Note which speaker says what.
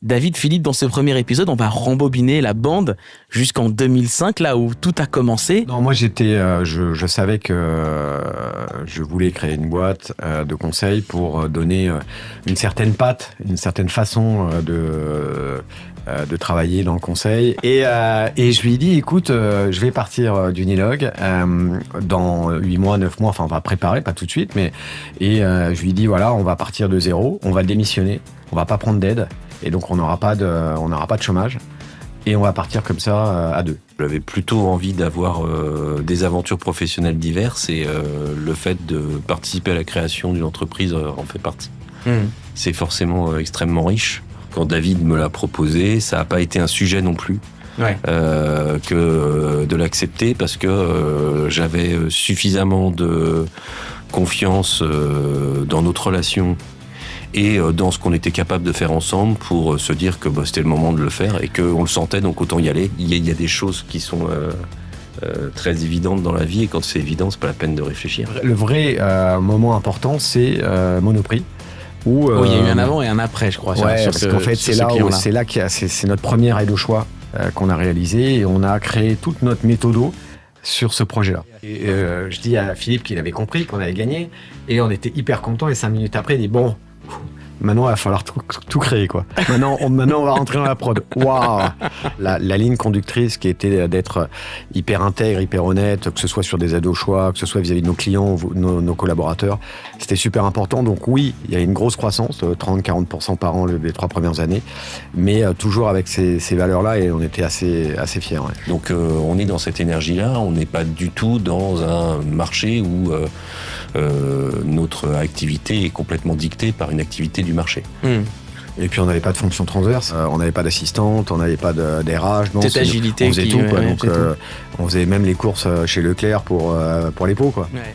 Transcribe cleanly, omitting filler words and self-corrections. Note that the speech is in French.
Speaker 1: David, Philippe, dans ce premier épisode, on va rembobiner la bande jusqu'en 2005, là où tout a commencé.
Speaker 2: Non, moi je savais que je voulais créer une boîte de conseil pour donner une certaine patte, une certaine façon de travailler dans le conseil. Et je lui ai dit, écoute, je vais partir d'Unilogue dans 8 mois, 9 mois, enfin on va préparer, pas tout de suite, mais je lui ai dit, voilà, on va partir de zéro, on va démissionner, on va pas prendre d'aide, et donc on n'aura pas de chômage, et on va partir comme ça à deux.
Speaker 3: J'avais plutôt envie d'avoir des aventures professionnelles diverses, et le fait de participer à la création d'une entreprise en fait partie. C'est forcément extrêmement riche. Quand David me l'a proposé, ça n'a pas été un sujet non plus que de l'accepter, parce que j'avais suffisamment de confiance dans notre relation et dans ce qu'on était capable de faire ensemble pour se dire que c'était le moment de le faire et qu'on le sentait, donc autant y aller. Il y a des choses qui sont très évidentes dans la vie, et quand c'est évident, c'est pas la peine de réfléchir.
Speaker 2: Le vrai moment important, c'est Monoprix. Où,
Speaker 1: il y a eu un avant et un après, je crois.
Speaker 2: Parce qu'en fait, c'est là c'est notre première aide au choix qu'on a réalisé, et on a créé toute notre méthodo sur ce projet-là. Et je dis à Philippe qu'il avait compris, qu'on avait gagné, et on était hyper contents, et 5 minutes après, il dit bon, maintenant il va falloir tout créer, quoi. Maintenant on va rentrer dans la prod. Waouh. La ligne conductrice qui était d'être hyper intègre, hyper honnête, que ce soit sur des aides au choix, que ce soit vis-à-vis de nos clients, nos collaborateurs, c'était super important. Donc oui, il y a une grosse croissance, 30-40% par an les 3 premières années, mais toujours avec ces valeurs-là, et on était assez fiers. Ouais.
Speaker 3: Donc on est dans cette énergie-là, on n'est pas du tout dans un marché où notre activité est complètement dictée par une activité du marché.
Speaker 2: Et puis on n'avait pas de fonction transverse, on n'avait pas d'assistante, on n'avait pas d'RH.
Speaker 1: Cette agilité.
Speaker 2: On faisait tout, quoi. Donc on faisait même les courses chez Leclerc pour les pots, quoi.
Speaker 1: Ouais.